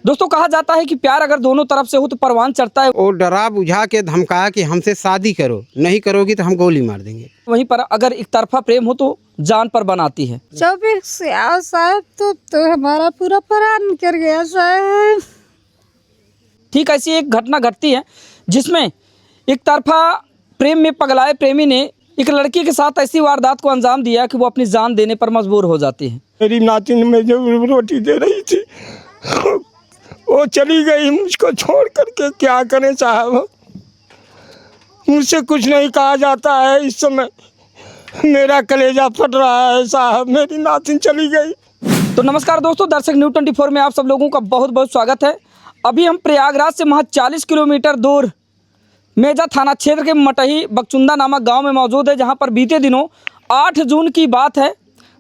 दोस्तों कहा जाता है कि प्यार अगर दोनों तरफ से हो तो परवान चढ़ता है। और डरा बुझा के धमकाया कि हमसे शादी करो, नहीं करोगी तो हम गोली मार देंगे। वहीं पर अगर एक तरफा प्रेम हो तो जान पर बनाती है। 24 से आओ साहब तो हमारा पूरा प्राण निकल गया साहब। ठीक ऐसी एक घटना घटती है जिसमें एक तरफा प्रेम में पगलाए प्रेमी ने एक लड़की के साथ ऐसी वारदात को अंजाम दिया कि वो अपनी जान देने पर मजबूर हो जाती है। मेरी नातिन में जो रोटी दे रही थी वो चली गई मुझको छोड़ करके। क्या करें साहब, मुझसे कुछ नहीं कहा जाता है। इस समय मेरा कलेजा फट रहा है साहब, मेरी नातिन चली गई। तो नमस्कार दोस्तों, दर्शक न्यूज़ 24 में आप सब लोगों का बहुत बहुत स्वागत है। अभी हम प्रयागराज से महज 40 किलोमीटर दूर मेजा थाना क्षेत्र के मटही बकचुंदा नामक गांव में मौजूद है, जहां पर बीते दिनों 8 जून की बात है।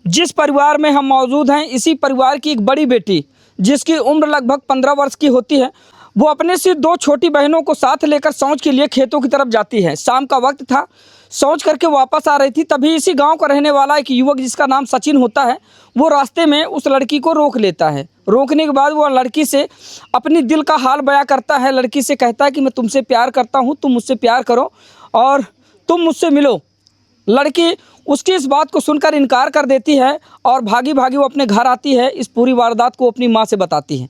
जिस परिवार में हम मौजूद हैं, इसी परिवार की एक बड़ी बेटी जिसकी उम्र लगभग 15 वर्ष की होती है, वो अपने से 2 छोटी बहनों को साथ लेकर सौंच के लिए खेतों की तरफ जाती है। शाम का वक्त था, सौंच करके वापस आ रही थी, तभी इसी गांव का रहने वाला एक युवक जिसका नाम सचिन होता है, वो रास्ते में उस लड़की को रोक लेता है। रोकने के बाद वो लड़की से अपनी दिल का हाल बयां करता है। लड़की से कहता है कि मैं तुमसे प्यार करता हूँ, तुम मुझसे प्यार करो और तुम मुझसे मिलो। लड़की उसकी इस बात को सुनकर इनकार कर देती है और भागी भागी वो अपने घर आती है। इस पूरी वारदात को अपनी माँ से बताती है।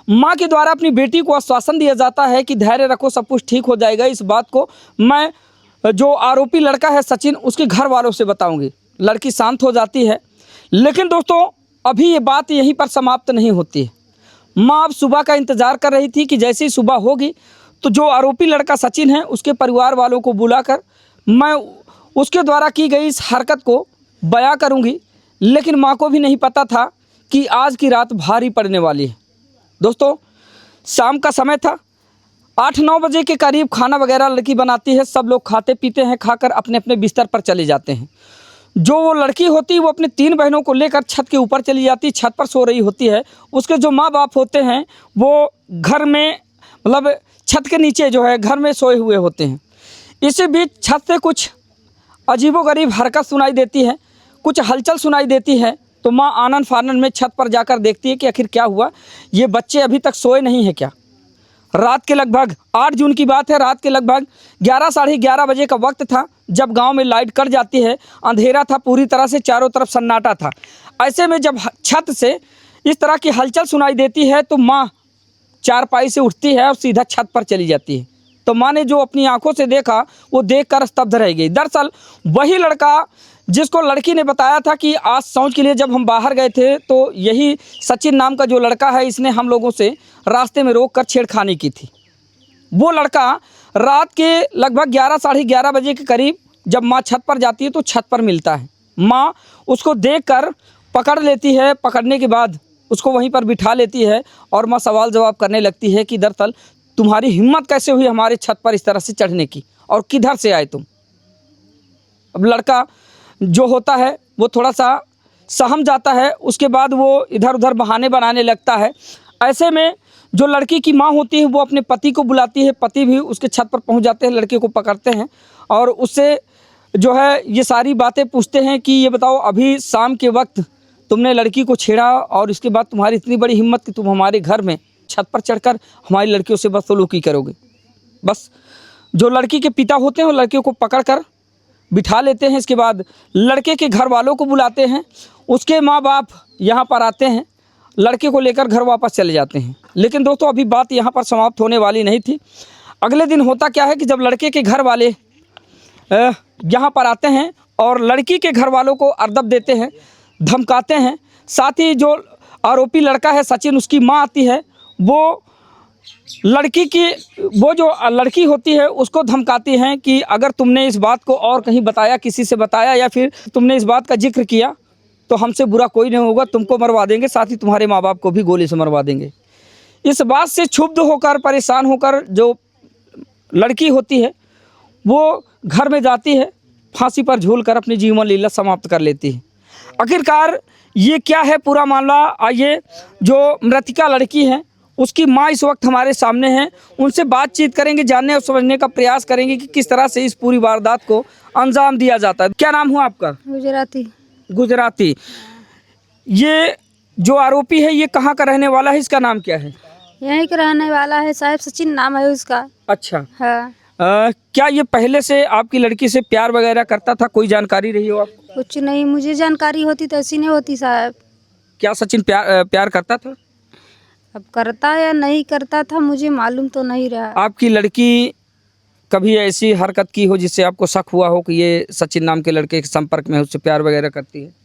माँ के द्वारा अपनी बेटी को आश्वासन दिया जाता है कि धैर्य रखो, सब कुछ ठीक हो जाएगा। इस बात को मैं जो आरोपी लड़का है सचिन, उसके घर वालों से बताऊंगी। लड़की शांत हो जाती है। लेकिन दोस्तों अभी ये बात यहीं पर समाप्त नहीं होती है। माँ अब सुबह का इंतज़ार कर रही थी कि जैसे ही सुबह होगी तो जो आरोपी लड़का सचिन है उसके परिवार वालों को बुलाकर मैं उसके द्वारा की गई इस हरकत को बयां करूंगी। लेकिन माँ को भी नहीं पता था कि आज की रात भारी पड़ने वाली है। दोस्तों शाम का समय था, 8-9 बजे के करीब खाना वगैरह लड़की बनाती है। सब लोग खाते पीते हैं, खाकर अपने अपने बिस्तर पर चले जाते हैं। जो वो लड़की होती है वो अपनी 3 बहनों को लेकर छत के ऊपर चली जाती है, छत पर सो रही होती है। उसके जो माँ बाप होते हैं वो घर में मतलब छत के नीचे जो है घर में सोए हुए होते हैं। इसी बीच छत से कुछ अजीबोगरीब हरकत सुनाई देती है, कुछ हलचल सुनाई देती है। तो माँ आनन फानन में छत पर जाकर देखती है कि आखिर क्या हुआ, ये बच्चे अभी तक सोए नहीं हैं क्या। रात के लगभग 8 जून की बात है, रात के लगभग 11 साढ़े 11 बजे का वक्त था जब गांव में लाइट कट जाती है। अंधेरा था, पूरी तरह से चारों तरफ सन्नाटा था। ऐसे में जब छत से इस तरह की हलचल सुनाई देती है तो माँ चारपाई से उठती है और सीधा छत पर चली जाती है। तो माँ ने जो अपनी आंखों से देखा वो देखकर स्तब्ध रह गई। दरअसल वही लड़का जिसको लड़की ने बताया था कि आज सौंच के लिए जब हम बाहर गए थे तो यही सचिन नाम का जो लड़का है, इसने हम लोगों से रास्ते में रोक कर छेड़खानी की थी। वो लड़का रात के लगभग 11 साढ़े 11 बजे के करीब जब माँ छत पर जाती है तो छत पर मिलता है। माँ उसको देखकर पकड़ लेती है। पकड़ने के बाद उसको वहीं पर बिठा लेती है और माँ सवाल जवाब करने लगती है कि दरअसल तुम्हारी हिम्मत कैसे हुई हमारे छत पर इस तरह से चढ़ने की और किधर से आए तुम। अब लड़का जो होता है वो थोड़ा सा सहम जाता है। उसके बाद वो इधर उधर बहाने बनाने लगता है। ऐसे में जो लड़की की माँ होती है वो अपने पति को बुलाती है। पति भी उसके छत पर पहुंच जाते हैं, लड़के को पकड़ते हैं और उससे जो है ये सारी बातें पूछते हैं कि ये बताओ अभी शाम के वक्त तुमने लड़की को छेड़ा और इसके बाद तुम्हारी इतनी बड़ी हिम्मत कि तुम हमारे घर में छत पर चढ़कर हमारी लड़कियों से बदसलूकी करोगे। बस जो लड़की के पिता होते हैं वो लड़कियों को पकड़कर बिठा लेते हैं। इसके बाद लड़के के घर वालों को बुलाते हैं। उसके माँ बाप यहाँ पर आते हैं, लड़के को लेकर घर वापस चले जाते हैं। लेकिन दोस्तों अभी बात यहाँ पर समाप्त होने वाली नहीं थी। अगले दिन होता क्या है कि जब लड़के के घर वाले यहाँ पर आते हैं और लड़की के घर वालों को अर्दब देते हैं, धमकाते हैं। साथ ही जो आरोपी लड़का है सचिन, उसकी माँ आती है, वो लड़की की वो जो लड़की होती है उसको धमकाती हैं कि अगर तुमने इस बात को और कहीं बताया, किसी से बताया या फिर तुमने इस बात का जिक्र किया तो हमसे बुरा कोई नहीं होगा, तुमको मरवा देंगे, साथ ही तुम्हारे माँ बाप को भी गोली से मरवा देंगे। इस बात से क्षुब्ध होकर, परेशान होकर जो लड़की होती है वो घर में जाती है, फांसी पर झूलकर अपनी जीवन लीला समाप्त कर लेती है। आखिरकार ये क्या है पूरा मामला, आइए जो मृतिका लड़की है उसकी माँ इस वक्त हमारे सामने हैं, उनसे बातचीत करेंगे, जानने और समझने का प्रयास करेंगे कि किस तरह से इस पूरी वारदात को अंजाम दिया जाता है। क्या नाम हुआ आपका? गुजराती। ये जो आरोपी है ये कहाँ का रहने वाला है, इसका नाम क्या है? यहीं का रहने वाला है साहब, सचिन नाम है उसका। अच्छा। हाँ। क्या ये पहले से आपकी लड़की से प्यार वगैरह करता था? कोई जानकारी रही हो आपको? कुछ नहीं, मुझे जानकारी होती तो ऐसी नहीं होती साहब। क्या सचिन प्यार करता था? अब करता या नहीं करता था मुझे मालूम तो नहीं रहा। आपकी लड़की कभी ऐसी हरकत की हो जिससे आपको शक हुआ हो कि ये सचिन नाम के लड़के के संपर्क में है, उससे प्यार वगैरह करती है?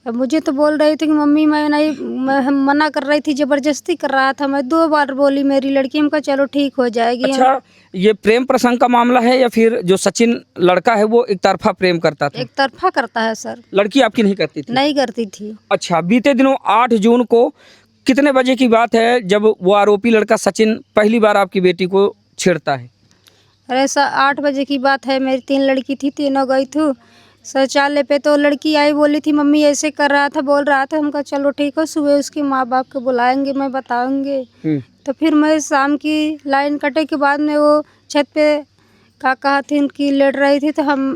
अब मुझे तो बोल रही थी कि मम्मी मैं नहीं, मैं मना कर रही थी, जबरदस्ती कर रहा था। मैं 2 बार बोली मेरी लड़की, हमका चलो ठीक हो जाएगी। अच्छा, ये प्रेम प्रसंग का मामला है या फिर जो सचिन लड़का है वो एक तरफा प्रेम करता था? एक तरफा करता है सर। लड़की आपकी नहीं करती थी? नहीं करती थी। अच्छा, बीते दिनों 8 जून को कितने बजे की बात है जब वो आरोपी लड़का सचिन पहली बार आपकी बेटी को छेड़ता है? अरे सर 8 बजे की बात है। मेरी 3 लड़की थी, तीनों गई थी शौचालय पे। तो लड़की आई, बोली थी मम्मी ऐसे कर रहा था, बोल रहा था। हमका चलो ठीक है, सुबह उसके माँ बाप को बुलाएंगे, मैं बताऊंगे। तो फिर मैं शाम की लाइन कटे के बाद में वो छत पे काका हथिन की लेट रही थी। तो हम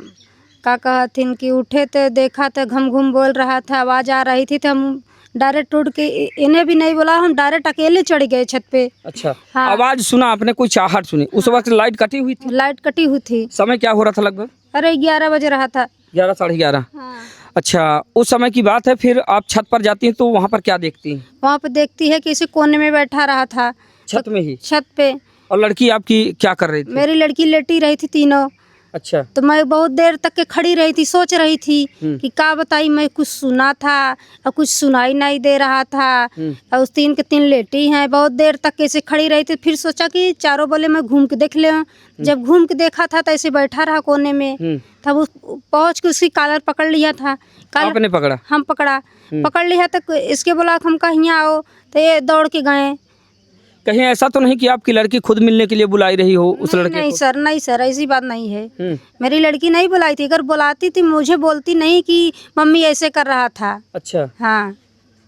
काका हथिन की उठे तो देखा तो घम घुम बोल रहा था, आवाज़ आ रही थी। तो हम डायरेक्ट उठ के, इन्हें भी नहीं बोला, हम डायरेक्ट अकेले चढ़ गए छत पे। अच्छा। हाँ। आवाज सुना आपने, कोई चाहट सुनी? उस वक्त लाइट कटी हुई थी? लाइट कटी हुई थी। समय क्या हो रहा था लगभग? अरे 11 बजे रहा था। 11 साढ़े 11। हाँ। अच्छा, उस समय की बात है। फिर आप छत पर जाती हैं तो वहाँ पर क्या देखती हैं? वहाँ पे देखती है कि इसी कोने में बैठा रहा था, छत में ही? छत पे। और लड़की आपकी क्या कर रही थी? मेरी लड़की लेटी रही थी तीनों। अच्छा। तो मैं बहुत देर तक के खड़ी रही थी, सोच रही थी कि क्या बताई। मैं कुछ सुना था और कुछ सुनाई नहीं दे रहा था। और उस 3 के 3 लेटी हैं। बहुत देर तक ऐसे खड़ी रही थी। फिर सोचा कि चारों बोले मैं घूम के देख ले। जब घूम के देखा था तो ऐसे बैठा रहा कोने में। तब उस पहुँच के उसकी कॉलर पकड़ लिया था। आपने पकड़ा? हम पकड़ लिया। तक इसके बोला हम कहीं आओ, तो ये दौड़ के गए। कहीं ऐसा तो नहीं कि आपकी लड़की खुद मिलने के लिए बुलाई रही हो उस लड़के नहीं को? सर, नहीं सर, ऐसी बात नहीं है। मेरी लड़की नहीं बुलाई थी। अगर बुलाती थी मुझे बोलती नहीं कि मम्मी ऐसे कर रहा था। अच्छा। हाँ।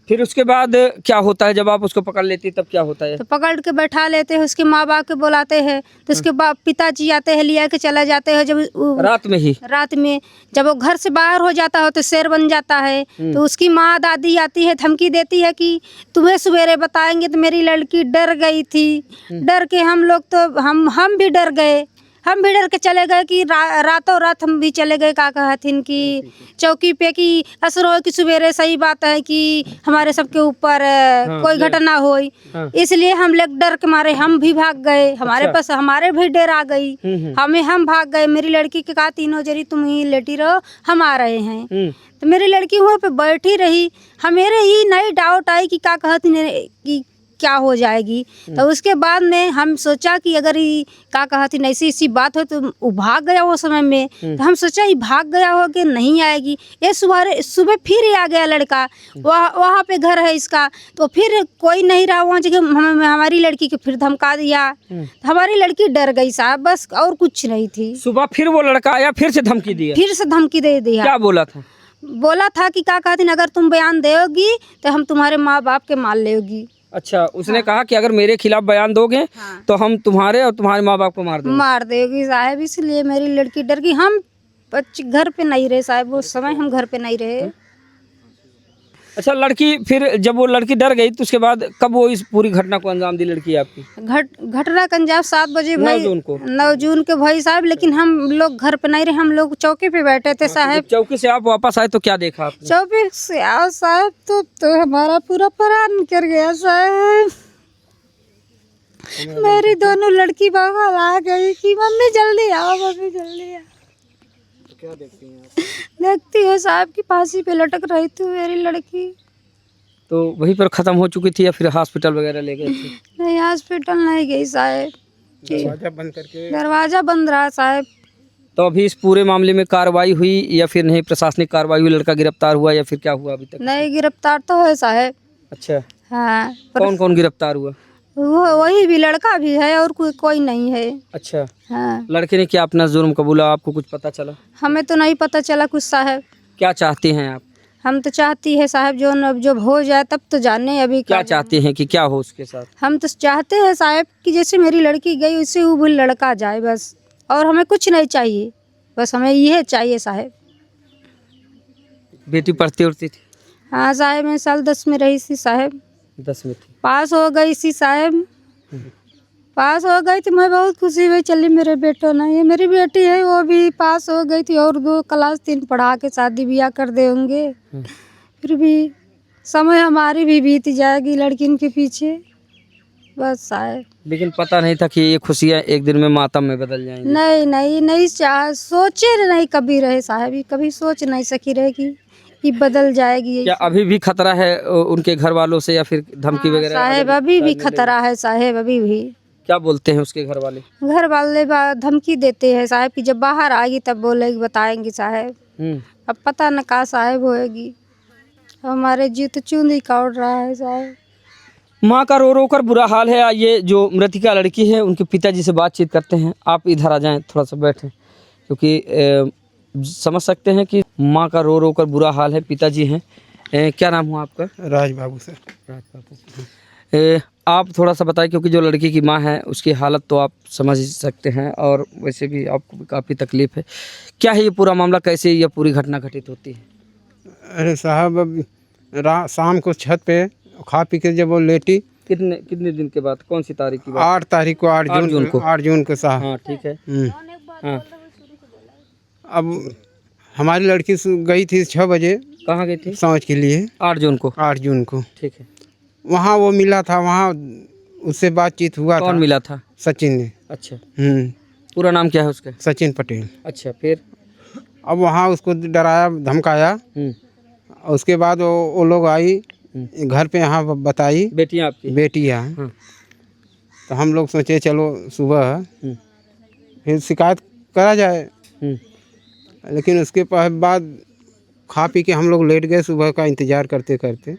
फिर उसके बाद क्या होता है? जब आप उसको पकड़ लेती तब क्या होता है? तो पकड़ के बैठा लेते हैं, उसके माँ बाप के बुलाते हैं। तो उसके बाप पिताजी आते हैं, लिया के चला जाते हैं। जब रात में ही? रात में जब वो घर से बाहर हो जाता है तो शेर बन जाता है। तो उसकी माँ दादी आती है, धमकी देती है कि तुम्हें सवेरे बताएंगे। तो मेरी लड़की डर गई थी। डर के हम लोग तो हम भी डर गए। हम भी डर के चले गए कि रातों रात हम भी चले गए काका हथिन की चौकी पे कि असर हो कि सवेरे सही बात है कि हमारे सबके ऊपर कोई घटना होई। इसलिए हम लोग डर के मारे हम भी भाग गए। हमारे पास हमारे भी डर आ गई। हम भाग गए। मेरी लड़की के कहा तीनों जरी तुम ही लेटी रहो, हम आ रहे हैं। तो मेरी लड़की वहाँ पे बैठी रही। हमेरे ही नई डाउट आई कि काका हथिन कि क्या हो जाएगी। तो उसके बाद में हम सोचा कि अगर ये क्या कहती ऐसी ऐसी बात हो तो वो भाग गया वो समय में। तो हम सोचा ये भाग गया हो कि नहीं आएगी। ये सुबह फिर ही आ गया लड़का। वहाँ पे घर है इसका। तो फिर कोई नहीं रहा वहाँ जगह। हमारी लड़की को फिर धमका दिया। हमारी लड़की डर गई साहब, बस और कुछ नहीं थी। सुबह फिर वो लड़का आया, फिर से धमकी दिया? फिर से धमकी दे दिया। क्या बोला था? बोला था कि क्या कहती अगर तुम बयान दोगी तो हम तुम्हारे माँ बाप के मार लेगी। अच्छा, उसने कहा कि अगर मेरे खिलाफ बयान दोगे तो हम तुम्हारे और तुम्हारे माँ बाप को मार देगी साहब। इसलिए मेरी लड़की डर गई। हम बच्चे घर पे नहीं रहे साहब, उस समय हम घर पे नहीं रहे। अच्छा, लड़की फिर जब वो लड़की डर गई तो उसके बाद कब वो इस पूरी घटना को अंजाम दी लड़की आपकी? घटना का अंजाम 7 बजे भाई, 9 जून के भाई साहब। लेकिन हम लोग घर पे नहीं रहे, हम लोग चौकी पे बैठे थे साहब। चौकी से आप वापस आए तो क्या देखा आपने? चौकी से आओ साहब तो हमारा पूरा प्राण निकल गया साहब। मेरी दोनों लड़की बगल आ गई कि मम्मी जल्दी आओ, मम्मी जल्दी आओ। क्या देखती हैं आप? देखती है साहब की फांसी पे लटक रही थी मेरी लड़की। तो वहीं पर खत्म हो चुकी थी या फिर हॉस्पिटल वगैरह ले गए थे? नहीं, हॉस्पिटल नहीं गई साहब। दरवाजा बंद करके? दरवाजा बंद रहा साहब। तो अभी इस पूरे मामले में कार्रवाई हुई या फिर नहीं? प्रशासनिक कार्रवाई हुई? लड़का गिरफ्तार हुआ या फिर क्या हुआ अभी तक? नहीं, गिरफ्तार तो है साहब। अच्छा। हाँ। कौन कौन गिरफ्तार हुआ? वही भी लड़का भी है और कोई नहीं है। अच्छा। हाँ। लड़के ने क्या अपना जुर्म कबूला? आपको कुछ पता चला? हमें तो नहीं पता चला कुछ साहब। क्या चाहते हैं आप? हम तो चाहती है साहब जब हो जाए तब तो जाने। अभी क्या चाहते हैं कि क्या हो उसके साथ? हम तो चाहते हैं साहब कि जैसे मेरी लड़की गई उससे वो भी लड़का जाए बस। और हमें कुछ नहीं चाहिए, बस हमें यह चाहिए साहब। बेटी पढ़ती उड़ती थी? हाँ साहब, मैं साल 10 में रही थी साहब। 10 में थी। पास हो गई थी साहब, पास हो गई थी। मैं बहुत खुशी हुई, चली मेरे बेटो ना, ये मेरी बेटी है, वो भी पास हो गई थी और 2 क्लास 3 पढ़ा के शादी ब्याह कर देंगे। फिर भी समय हमारी भी बीत जाएगी लड़किन के पीछे, बस साहब। लेकिन पता नहीं था कि ये खुशियाँ एक दिन में मातम में बदल जाएंगी। नहीं नहीं नहीं, सोचे नहीं कभी रहे साहब, ये कभी सोच नहीं सकी रहे कि ये बदल जाएगी। क्या अभी भी खतरा है उनके घर वालों से या फिर धमकी वगैरह? साहब अभी भी खतरा है साहब, अभी भी। क्या बोलते हैं उसके घर वाले? घर वाले धमकी देते हैं साहब कि जब बाहर आएगी तब बोलेगी, बताएंगी साहब। अब पता न का साहब होएगी, हमारे जीत चूंदी काट रहा है साहब। माँ का रो रो कर बुरा हाल है। ये जो मृतिका लड़की है उनके पिताजी से बातचीत करते हैं। आप इधर आ जाएं, थोड़ा सा बैठें, क्योंकि समझ सकते हैं कि माँ का रो रो कर बुरा हाल है। पिताजी हैं, क्या नाम हुआ आपका? राज बाबू सर। राज बाबू। आप थोड़ा सा बताएं, क्योंकि जो लड़की की माँ है उसकी हालत तो आप समझ ही सकते हैं और वैसे भी आपको भी काफ़ी तकलीफ है। क्या है ये पूरा मामला, कैसे ये पूरी घटना घटित होती है? अरे साहब, अब शाम को छत पे खा पी के जब वो लेटी, कितने दिन के बाद, कौन सी तारीख की बात? 8 तारीख को, 8 जून को, 8 जून को साहब। हाँ ठीक है। हाँ, अब हमारी लड़की गई थी 6 बजे। कहाँ गई थी? समझ के लिए 8 जून को। 8 जून को ठीक है। वहाँ वो मिला था, वहाँ उससे बातचीत हुआ था। कौन मिला था? सचिन ने। अच्छा, पूरा नाम क्या है उसका? सचिन पटेल। अच्छा, फिर? अब वहाँ उसको डराया धमकाया। उसके बाद वो लोग आई घर पे, यहाँ बताई बेटी आपकी? बेटी है। तो हम लोग सोचे चलो सुबह फिर शिकायत करा जाए, लेकिन उसके बाद खा पी के हम लोग लेट गए। सुबह का इंतज़ार करते करते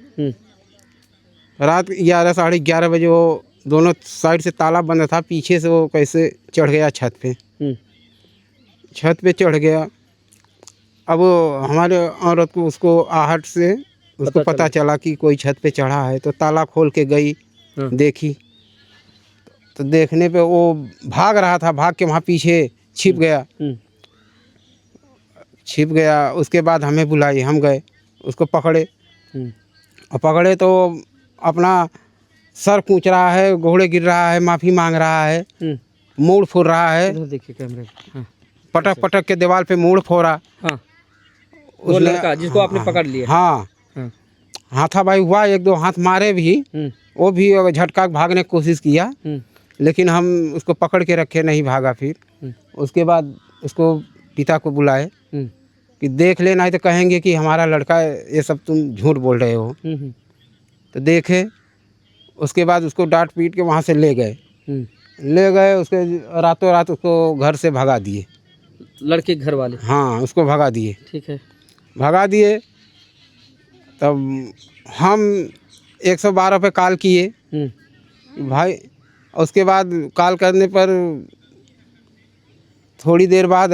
रात 11 साढ़े 11 बजे वो दोनों साइड से ताला बंद था, पीछे से वो कैसे चढ़ गया छत पे। छत पे चढ़ गया। अब हमारे औरत को उसको आहट से उसको पता चला कि कोई छत पे चढ़ा है, तो ताला खोल के गई, देखी तो देखने पे वो भाग रहा था, भाग के वहाँ पीछे छिप गया। उसके बाद हमें बुलाई, हम गए, उसको पकड़े और पकड़े तो अपना सर कूच रहा है, घोड़े गिर रहा है, माफ़ी मांग रहा है, मूड़ फोड़ रहा है। देखिए कैमरे। हाँ। पटक पटक के दीवार पे मूड़ फोड़ा। हाँ। वो लड़का जिसको आपने पकड़ लिया? हाँ, हाथापाई हुआ, 1-2 हाथ मारे भी। वो भी झटका भागने की कोशिश किया, लेकिन हम उसको पकड़ के रखे, नहीं भागा। फिर उसके बाद उसको पिता को बुलाए कि देख लेना, है तो कहेंगे कि हमारा लड़का, ये सब तुम झूठ बोल रहे हो। तो देखे, उसके बाद उसको डांट पीट के वहाँ से ले गए। उसके रातों रात उसको घर से भगा दिए, लड़के के घर वाले? हाँ, उसको भगा दिए। ठीक है। भगा दिए तब हम 112 पे कॉल किए भाई। उसके बाद कॉल करने पर थोड़ी देर बाद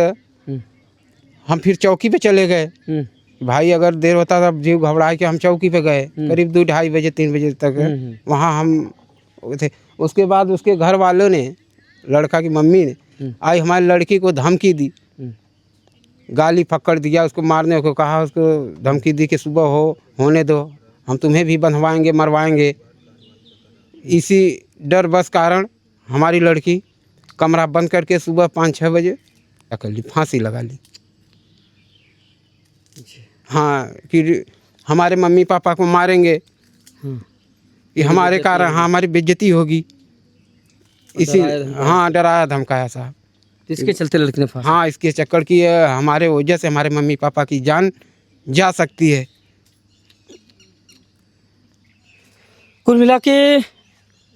हम फिर चौकी पे चले गए। भाई अगर देर होता तब जीव घबरा के हम चौकी पे गए, करीब 2-2:30 बजे 3 बजे तक वहाँ हम थे। उसके बाद उसके घर वालों ने, लड़का की मम्मी ने आई, हमारी लड़की को धमकी दी, गाली फक्कड़ दिया, उसको मारने को कहा, उसको धमकी दी कि सुबह होने दो, हम तुम्हें भी बंधवाएंगे, मरवाएंगे। इसी डर बस कारण हमारी लड़की कमरा बंद करके सुबह 5-6 बजे क्या कर ली, फांसी लगा ली। हाँ, फिर हमारे मम्मी पापा को मारेंगे, ये हमारे कारण, हाँ, हमारी बेइज्जती होगी, इसी हाँ डराया धमकाया साहब। इसके चलते लड़की ने फांसी? हाँ, इसके चक्कर की हमारे वजह से हमारे मम्मी पापा की जान जा सकती है। कुल मिला के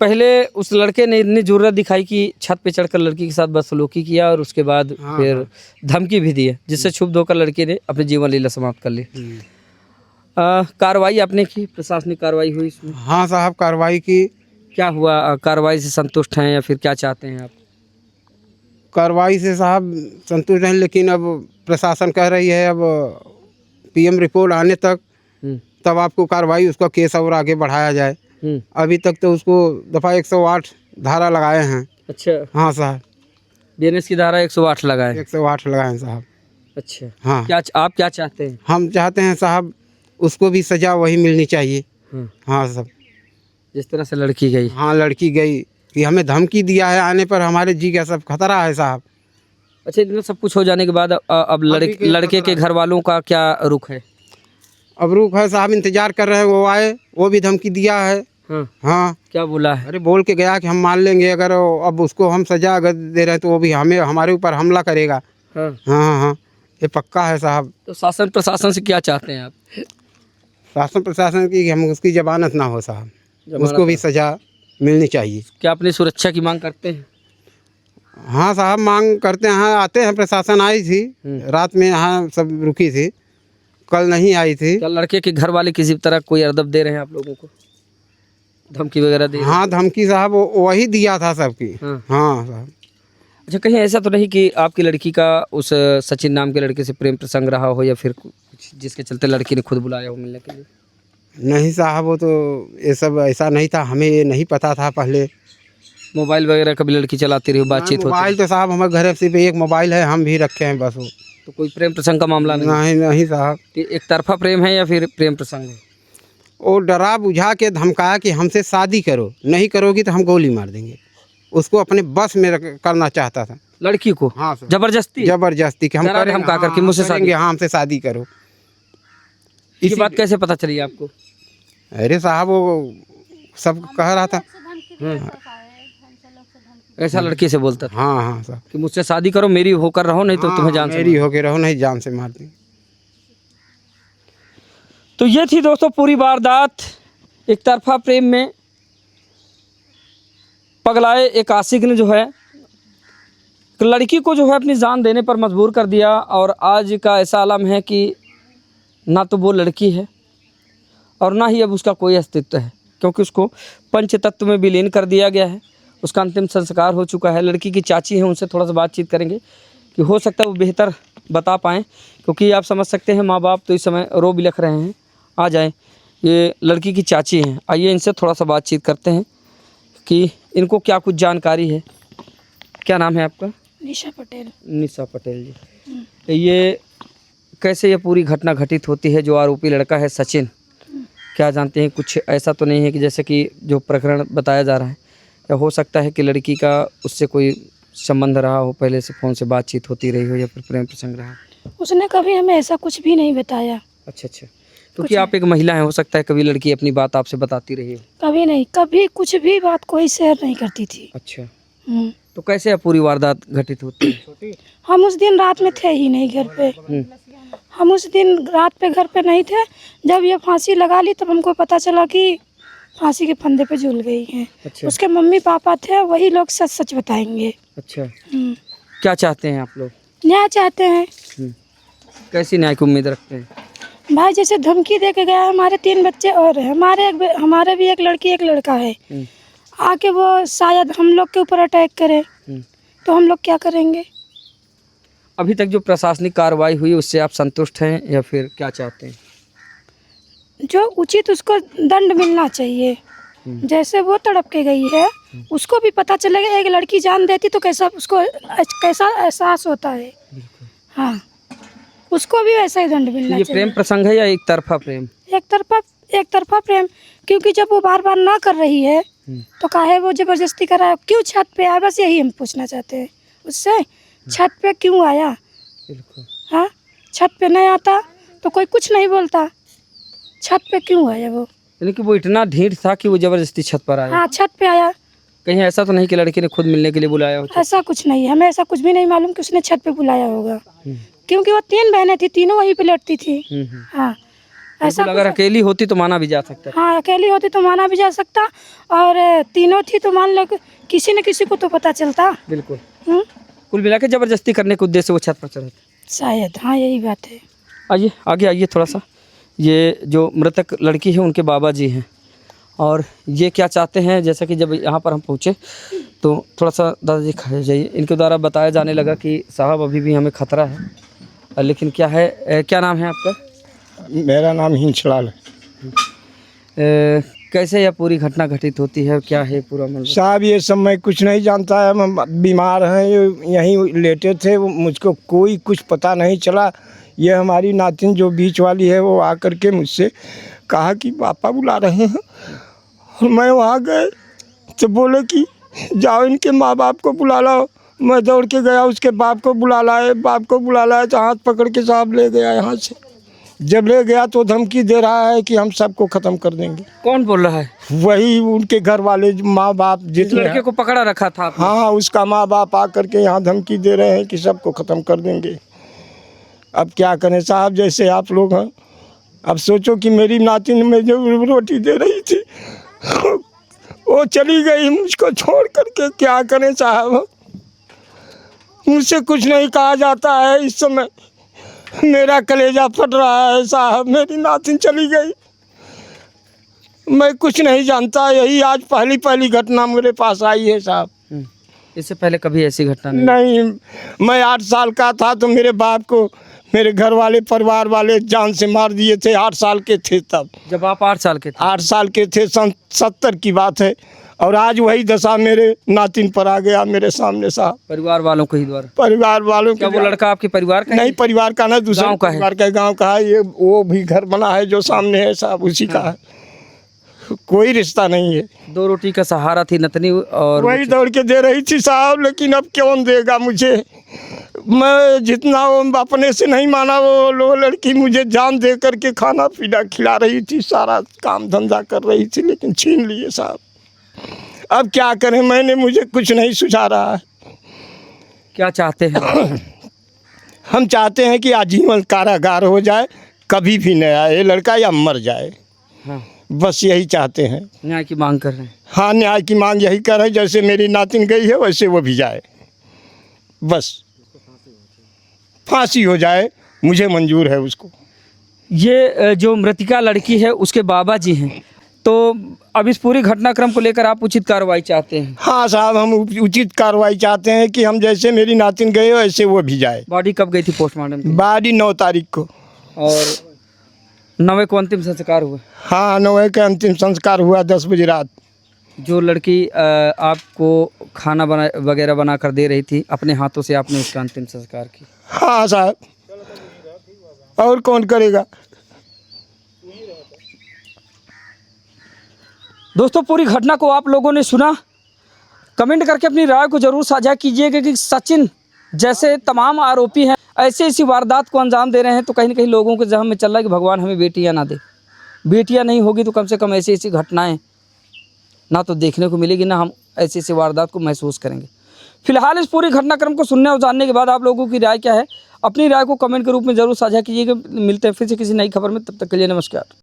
पहले उस लड़के ने इतनी जरूरत दिखाई कि छत पे चढ़कर लड़की के साथ बदसलूकी किया और उसके बाद फिर धमकी भी दी है, जिससे क्षुब्ध होकर लड़की ने अपनी जीवन लीला समाप्त कर ली। कार्रवाई आपने की, प्रशासनिक कार्रवाई हुई इसमें? हाँ साहब, कार्रवाई की। क्या हुआ, कार्रवाई से संतुष्ट हैं या फिर क्या चाहते हैं आप? कार्रवाई से साहब संतुष्ट हैं, लेकिन अब प्रशासन कह रही है अब पीएम रिपोर्ट आने तक तब आपको कार्रवाई, उसका केस और आगे बढ़ाया जाए। अभी तक तो उसको दफ़ा 108 धारा लगाए हैं। अच्छा। हाँ साहब, बीएनएस की धारा 108 लगाए? 108 लगाए साहब। अच्छा। हाँ, आप क्या चाहते हैं? हम चाहते हैं साहब उसको भी सज़ा वही मिलनी चाहिए। हाँ साहब, जिस तरह से लड़की गई। हाँ लड़की गई कि हमें धमकी दिया है, आने पर हमारे जी का सब खतरा है साहब। अच्छा, इतना सब कुछ हो जाने के बाद अब लड़के के घर वालों का क्या रुख है? अब रुक है साहब, इंतजार कर रहे हैं वो आए, वो भी धमकी दिया है। हाँ, हाँ क्या बोला है? अरे बोल के गया कि हम मान लेंगे, अगर अब उसको हम सजा अगर दे रहे हैं तो वो भी हमारे ऊपर हमला करेगा। हाँ, हाँ हाँ हाँ, ये पक्का है साहब। तो शासन प्रशासन से क्या चाहते हैं आप? शासन प्रशासन की हम उसकी जमानत ना हो साहब, उसको भी सजा मिलनी चाहिए। क्या अपनी सुरक्षा की मांग करते हैं? हाँ साहब मांग करते हैं, आते हैं, प्रशासन आई थी रात में, यहाँ सब रुकी थी, कल नहीं आई थी। क्या लड़के के घर वाले किसी तरह कोई अदब दे रहे हैं आप लोगों को, धमकी वगैरह दे रहे हैं? हाँ धमकी साहब वही दिया था सबकी। हाँ। हाँ साहब। अच्छा, कहीं ऐसा तो नहीं कि आपकी लड़की का उस सचिन नाम के लड़के से प्रेम प्रसंग रहा हो, या फिर कुछ जिसके चलते लड़की ने खुद बुलाया हो मिलने के लिए? नहीं साहब, वो तो ये सब ऐसा नहीं था, हमें ये नहीं पता था पहले। मोबाइल वगैरह कभी लड़की चलाती रही, बातचीत होती? मोबाइल तो साहब हमारे घर सिर्फ एक मोबाइल है, हम भी रखे हैं बस। वो तो कोई प्रेम प्रसंग का मामला नहीं? नहीं नहीं साहब, तो एक तरफा प्रेम है या फिर प्रेम प्रसंग है? वो डरा बुझा के धमकाया कि हमसे शादी करो, नहीं करोगी तो हम गोली मार देंगे। उसको अपने बस में करना चाहता था लड़की को? हाँ सर, जबरदस्ती जबरदस्ती कि हम डरा करेंगे, धमका करके हाँ, मुझसे करेंगे, हाँ हमसे शादी करो। ये बात कैसे पता चली आपको? अरे साहब वो सब कह रहा था। ऐसा लड़की से बोलता था हाँ हाँ साहब, कि मुझसे शादी करो, मेरी होकर रहो, नहीं तो तुम्हें जान से मेरी होके रहो, नहीं जान से मार दी। तो ये थी दोस्तों पूरी वारदात। एक तरफा प्रेम में पगलाए एक आशिक ने जो है लड़की को जो है अपनी जान देने पर मजबूर कर दिया, और आज का ऐसा आलम है कि ना तो वो लड़की है और ना ही अब उसका कोई अस्तित्व है, क्योंकि उसको पंचतत्व में विलीन कर दिया गया है। उसका अंतिम संस्कार हो चुका है। लड़की की चाची है, उनसे थोड़ा सा बातचीत करेंगे कि हो सकता है वो बेहतर बता पाएँ, क्योंकि आप समझ सकते हैं माँ बाप तो इस समय रो बिलख रहे हैं। आ जाएं, ये लड़की की चाची हैं, आइए इनसे थोड़ा सा बातचीत करते हैं कि इनको क्या कुछ जानकारी है। क्या नाम है आपका? निशा पटेल। निशा पटेल जी। ये कैसे ये पूरी घटना घटित होती है? जो आरोपी लड़का है सचिन, क्या जानते हैं कुछ? ऐसा तो नहीं है कि जैसे कि जो प्रकरण बताया जा रहा है, या हो सकता है कि लड़की का उससे कोई संबंध रहा हो, पहले से फ़ोन से बातचीत होती रही हो, या फिर प्रेम प्रसंग रहा? उसने कभी हमें ऐसा कुछ भी नहीं बताया। अच्छा अच्छा, क्योंकि आप एक महिला हैं, हो सकता है कभी लड़की अपनी बात आपसे बताती रही हो? कभी नहीं, कभी कुछ भी बात कोई शेयर नहीं करती थी। अच्छा, तो कैसे यह पूरी वारदात घटित होती है? हम उस दिन रात में थे ही नहीं घर पे। हम उस दिन रात पे घर पे नहीं थे। जब ये फांसी लगा ली तब हमको पता चला कि फांसी के फंदे पे झूल गई है। अच्छा। उसके मम्मी पापा थे, वही लोग सच सच बताएंगे। अच्छा, क्या चाहते हैं आप लोग? न्याय चाहते हैं। कैसी न्याय की उम्मीद रखते हैं? भाई जैसे धमकी दे के गया है, हमारे 3 बच्चे और हैं, हमारे भी एक लड़की एक लड़का है। आके वो शायद हम लोग के ऊपर अटैक करे तो हम लोग क्या करेंगे? अभी तक जो प्रशासनिक कार्रवाई हुई उससे आप संतुष्ट हैं, या फिर क्या चाहते हैं? जो उचित उसको दंड मिलना चाहिए। जैसे वो तड़प के गई है, उसको भी पता चलेगा। एक लड़की जान देती तो कैसा उसको कैसा एहसास होता है। हाँ, उसको भी वैसा ही दंड मिलना ये चाहिए। प्रेम प्रसंग है या एक तरफा प्रेम? एक तरफा प्रेम, क्योंकि जब वो बार बार ना कर रही है तो काहे वो जबरदस्ती कर रहा है? क्यों छत पे आया? बस यही हम पूछना चाहते हैं उससे। छत पे क्यों आया? हाँ, छत पे नहीं आता तो कोई कुछ नहीं बोलता। छत पे क्यों आया वो? यानी कि वो इतना ढीठ था कि वो जबरदस्ती छत पर आया? हाँ, छत पे आया। कहीं ऐसा तो नहीं कि लड़की ने खुद मिलने के लिए बुलाया हो? ऐसा कुछ नहीं, हमें ऐसा कुछ भी नहीं मालूम कि उसने छत पे बुलाया होगा, क्योंकि वो 3 बहनें थी, तीनों वहीं पे लेटती थी। हाँ, ऐसा अगर अकेली होती तो माना भी जा सकता। हाँ, अकेली होती तो माना भी जा सकता, और तीनों थी तो मान लो किसी न किसी को तो पता चलता। बिल्कुल। कुल मिला के जबरदस्ती करने के उद्देश्य से वो छत पर चढ़े थे शायद। हाँ, यही बात है। आइए आगे आइए थोड़ा सा। ये जो मृतक लड़की है उनके बाबा जी हैं, और ये क्या चाहते हैं, जैसा कि जब यहाँ पर हम पहुँचे तो थोड़ा सा दादाजी खड़े जाइए। इनके द्वारा बताया जाने लगा कि साहब अभी भी हमें खतरा है, लेकिन क्या है, क्या नाम है आपका? मेरा नाम हिंचलाल है। कैसे यह पूरी घटना घटित होती है, क्या है पूरा मामला? साहब ये सब मैं कुछ नहीं जानता है, हम बीमार हैं, यहीं लेटे थे, मुझको कोई कुछ पता नहीं चला। ये हमारी नातिन जो बीच वाली है वो आकर के मुझसे कहा कि पापा बुला रहे हैं, और मैं वहाँ गए तो बोले कि जाओ इनके माँ बाप को बुला लाओ। मैं दौड़ के गया, उसके बाप को बुला लाए। बाप को बुला लाए तो हाथ पकड़ के साहब ले गया यहाँ से। जब ले गया तो धमकी दे रहा है कि हम सबको ख़त्म कर देंगे। कौन बोल रहा है? वही उनके घर वाले माँ बाप इस जितने लड़के को पकड़ा रखा था आपने? हाँ, उसका माँ बाप आकर के यहाँ धमकी दे रहे हैं कि सबको ख़त्म कर देंगे। अब क्या करें साहब, जैसे आप लोग हैं। अब सोचो कि मेरी नातिन में जो रोटी दे रही थी वो चली गई मुझको छोड़ करके। क्या करें साहब, मुझसे कुछ नहीं कहा जाता है। इस समय मेरा कलेजा फट रहा है साहब, मेरी नातिन चली गई। मैं कुछ नहीं जानता, यही आज पहली घटना मेरे पास आई है साहब। इससे पहले कभी ऐसी घटना नहीं? नहीं, मैं 8 साल का था तो मेरे बाप को मेरे घर वाले परिवार वाले जान से मार दिए थे। 8 साल के थे तब। जब आप 8 साल के थे? 8 साल के थे, सन 70 की बात है। और आज वही दशा मेरे नातिन पर आ गया मेरे सामने साहब। परिवार वालों के ही द्वारा? परिवार वालों क्या के। वो लड़का आपके परिवार का? नहीं, परिवार का ना, दूसरे गाँव का है? परिवार का, गांव का है। ये वो भी घर बना है जो सामने है साहब, उसी का है। कोई रिश्ता नहीं है। 2 रोटी का सहारा थी नतनी और वही दौड़ के दे रही थी साहब, लेकिन अब कौन देगा मुझे। मैं जितना वो अपने से नहीं माना, वो लड़की मुझे जान दे करके खाना पीना खिला रही थी, सारा काम धंधा कर रही थी, लेकिन छीन लिए साहब। अब क्या करें, मुझे कुछ नहीं सुझा रहा है। क्या चाहते हैं? हम चाहते हैं कि आजीवन कारागार हो जाए, कभी भी न आए ये लड़का या मर जाए। हाँ, बस यही चाहते हैं। न्याय की मांग कर रहे हैं? हाँ, न्याय की मांग यही कर रहे हैं। जैसे मेरी नातिन गई है वैसे वो भी जाए, बस फांसी हो जाए, मुझे मंजूर है उसको। ये जो मृतिका लड़की है उसके बाबा जी हैं, तो अब इस पूरी घटनाक्रम को लेकर आप उचित कार्रवाई चाहते हैं? हाँ साहब, हम उचित कार्रवाई चाहते हैं कि हम जैसे मेरी नातिन गए वैसे वो भी जाए। बॉडी कब गई थी पोस्टमार्टम की? बॉडी 9 तारीख को। और 9वें को अंतिम संस्कार हुआ? हाँ, 9वें का अंतिम संस्कार हुआ 10 बजे रात। जो लड़की आपको खाना वगैरह बना कर दे रही थी, अपने हाथों से आपने उसका अंतिम संस्कार किया? हाँ साहब, और कौन करेगा। दोस्तों, पूरी घटना को आप लोगों ने सुना। कमेंट करके अपनी राय को जरूर साझा कीजिएगा कि सचिन जैसे तमाम आरोपी हैं ऐसी ऐसी वारदात को अंजाम दे रहे हैं, तो कहीं ना कहीं लोगों के जहन में चल रहा है कि भगवान हमें बेटियां ना दे। बेटियां नहीं होगी तो कम से कम ऐसी ऐसी घटनाएं ना तो देखने को मिलेगी, ना हम ऐसी ऐसी वारदात को महसूस करेंगे। फिलहाल इस पूरी घटनाक्रम को सुनने और जानने के बाद आप लोगों की राय क्या है, अपनी राय को कमेंट के रूप में जरूर साझा कीजिएगा। मिलते हैं फिर से किसी नई खबर में, तब तक के लिए नमस्कार।